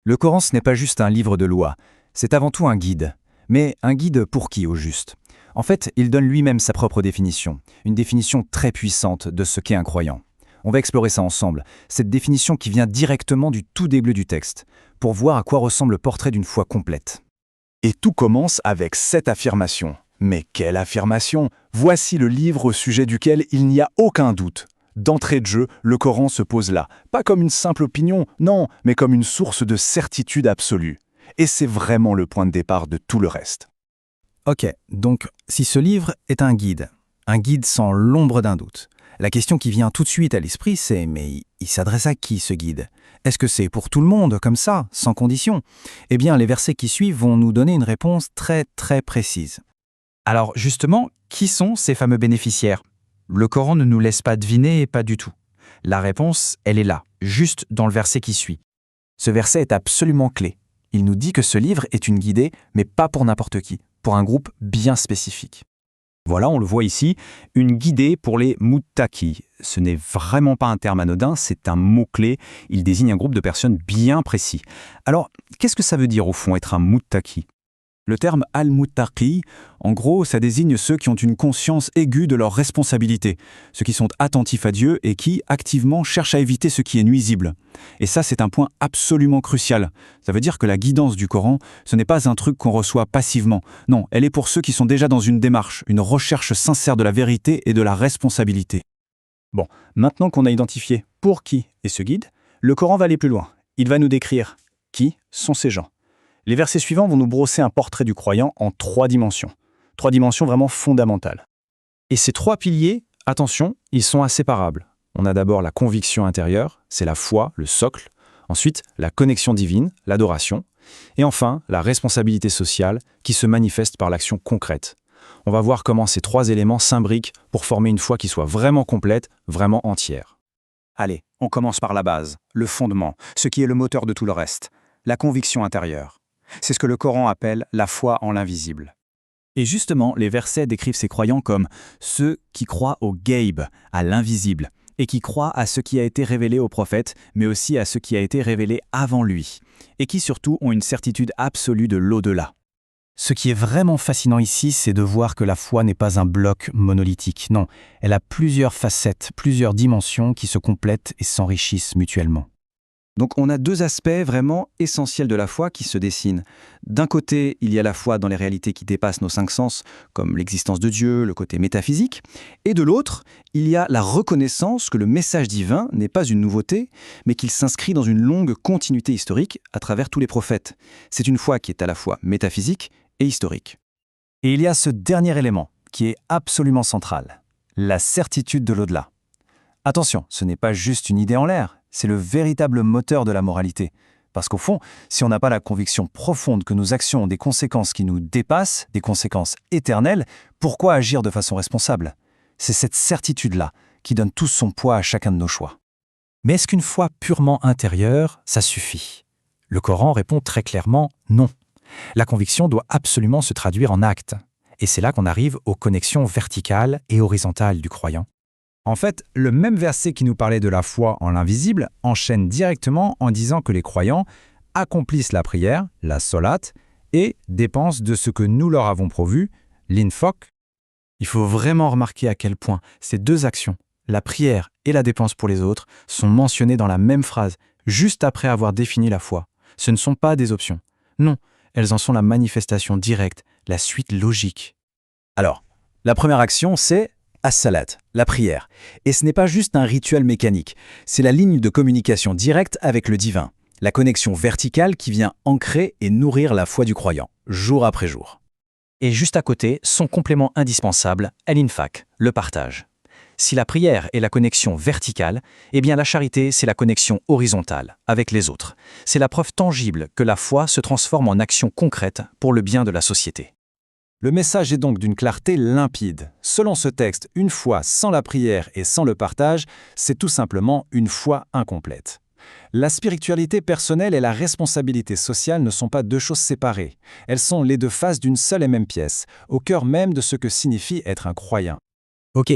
Le Coran, ce n'est pas juste un livre de loi, c'est avant tout un guide. Mais un guide pour qui, au juste? En fait, il donne lui-même sa propre définition, une définition très puissante de ce qu'est un croyant. On va explorer ça ensemble, cette définition qui vient directement du tout début du texte, pour voir à quoi ressemble le portrait d'une foi complète. Et tout commence avec cette affirmation. Mais quelle affirmation! Voici le livre au sujet duquel il n'y a aucun doute. D'entrée de jeu, le Coran se pose là, pas comme une simple opinion, non, mais comme une source de certitude absolue. Et c'est vraiment le point de départ de tout le reste. Ok, donc si ce livre est un guide sans l'ombre d'un doute, la question qui vient tout de suite à l'esprit c'est mais il s'adresse à qui ce guide? Est-ce que c'est pour tout le monde, comme ça, sans condition? Eh bien, les versets qui suivent vont nous donner une réponse très très précise. Alors justement, qui sont ces fameux bénéficiaires? Le Coran ne nous laisse pas deviner, pas du tout. La réponse, elle est là, juste dans le verset qui suit. Ce verset est absolument clé. Il nous dit que ce livre est une guidée, mais pas pour n'importe qui, pour un groupe bien spécifique. Voilà, on le voit ici, une guidée pour les muttaqis. Ce n'est vraiment pas un terme anodin, c'est un mot-clé. Il désigne un groupe de personnes bien précis. Alors, qu'est-ce que ça veut dire au fond, être un muttaqi? Le terme al-muttaqi, en gros, ça désigne ceux qui ont une conscience aiguë de leurs responsabilités, ceux qui sont attentifs à Dieu et qui, activement, cherchent à éviter ce qui est nuisible. Et ça, c'est un point absolument crucial. Ça veut dire que la guidance du Coran, ce n'est pas un truc qu'on reçoit passivement. Non, elle est pour ceux qui sont déjà dans une démarche, une recherche sincère de la vérité et de la responsabilité. Bon, maintenant qu'on a identifié pour qui est ce guide, le Coran va aller plus loin. Il va nous décrire qui sont ces gens. Les versets suivants vont nous brosser un portrait du croyant en 3 dimensions. 3 dimensions vraiment fondamentales. Et ces 3 piliers, attention, ils sont inséparables. On a d'abord la conviction intérieure, c'est la foi, le socle. Ensuite, la connexion divine, l'adoration. Et enfin, la responsabilité sociale qui se manifeste par l'action concrète. On va voir comment ces 3 éléments s'imbriquent pour former une foi qui soit vraiment complète, vraiment entière. Allez, on commence par la base, le fondement, ce qui est le moteur de tout le reste, la conviction intérieure. C'est ce que le Coran appelle la foi en l'invisible. Et justement, les versets décrivent ces croyants comme ceux qui croient au Ghaib, à l'invisible, et qui croient à ce qui a été révélé au prophète, mais aussi à ce qui a été révélé avant lui, et qui surtout ont une certitude absolue de l'au-delà. Ce qui est vraiment fascinant ici, c'est de voir que la foi n'est pas un bloc monolithique. Non, elle a plusieurs facettes, plusieurs dimensions qui se complètent et s'enrichissent mutuellement. Donc on a 2 aspects vraiment essentiels de la foi qui se dessinent. D'un côté, il y a la foi dans les réalités qui dépassent nos 5 sens, comme l'existence de Dieu, le côté métaphysique. Et de l'autre, il y a la reconnaissance que le message divin n'est pas une nouveauté, mais qu'il s'inscrit dans une longue continuité historique à travers tous les prophètes. C'est une foi qui est à la fois métaphysique et historique. Et il y a ce dernier élément qui est absolument central, la certitude de l'au-delà. Attention, ce n'est pas juste une idée en l'air. C'est le véritable moteur de la moralité. Parce qu'au fond, si on n'a pas la conviction profonde que nos actions ont des conséquences qui nous dépassent, des conséquences éternelles, pourquoi agir de façon responsable? C'est cette certitude-là qui donne tout son poids à chacun de nos choix. Mais est-ce qu'une foi purement intérieure, ça suffit? Le Coran répond très clairement non. La conviction doit absolument se traduire en actes. Et c'est là qu'on arrive aux connexions verticales et horizontales du croyant. En fait, le même verset qui nous parlait de la foi en l'invisible enchaîne directement en disant que les croyants accomplissent la prière, la solat, et dépensent de ce que nous leur avons provu, l'infaq. Il faut vraiment remarquer à quel point ces 2 actions, la prière et la dépense pour les autres, sont mentionnées dans la même phrase, juste après avoir défini la foi. Ce ne sont pas des options. Non, elles en sont la manifestation directe, la suite logique. Alors, la première action, c'est as-salat, la prière. Et ce n'est pas juste un rituel mécanique, c'est la ligne de communication directe avec le divin, la connexion verticale qui vient ancrer et nourrir la foi du croyant, jour après jour. Et juste à côté, son complément indispensable, al-infaq, le partage. Si la prière est la connexion verticale, eh bien la charité, c'est la connexion horizontale, avec les autres. C'est la preuve tangible que la foi se transforme en action concrète pour le bien de la société. Le message est donc d'une clarté limpide. Selon ce texte, une foi sans la prière et sans le partage, c'est tout simplement une foi incomplète. La spiritualité personnelle et la responsabilité sociale ne sont pas 2 choses séparées. Elles sont les 2 faces d'une seule et même pièce, au cœur même de ce que signifie être un croyant. Ok,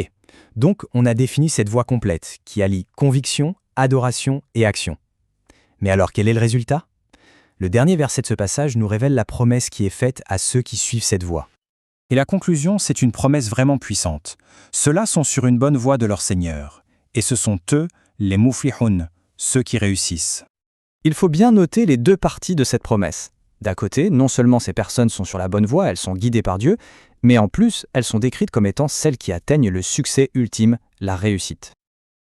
donc on a défini cette voie complète, qui allie conviction, adoration et action. Mais alors quel est le résultat? Le dernier verset de ce passage nous révèle la promesse qui est faite à ceux qui suivent cette voie. Et la conclusion, c'est une promesse vraiment puissante. Ceux-là sont sur une bonne voie de leur Seigneur. Et ce sont eux, les muflihun, ceux qui réussissent. Il faut bien noter les deux parties de cette promesse. D'un côté, non seulement ces personnes sont sur la bonne voie, elles sont guidées par Dieu, mais en plus, elles sont décrites comme étant celles qui atteignent le succès ultime, la réussite.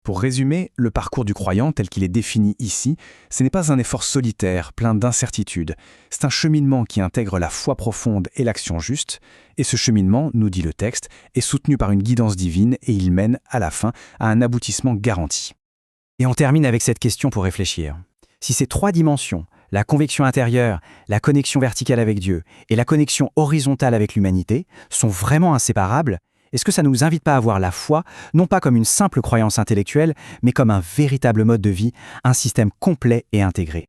Pour résumer, le parcours du croyant tel qu'il est défini ici, ce n'est pas un effort solitaire, plein d'incertitudes. C'est un cheminement qui intègre la foi profonde et l'action juste, et ce cheminement, nous dit le texte, est soutenu par une guidance divine et il mène, à la fin, à un aboutissement garanti. Et on termine avec cette question pour réfléchir. Si ces trois dimensions, la conviction intérieure, la connexion verticale avec Dieu et la connexion horizontale avec l'humanité, sont vraiment inséparables, est-ce que ça ne nous invite pas à voir la foi, non pas comme une simple croyance intellectuelle, mais comme un véritable mode de vie, un système complet et intégré ?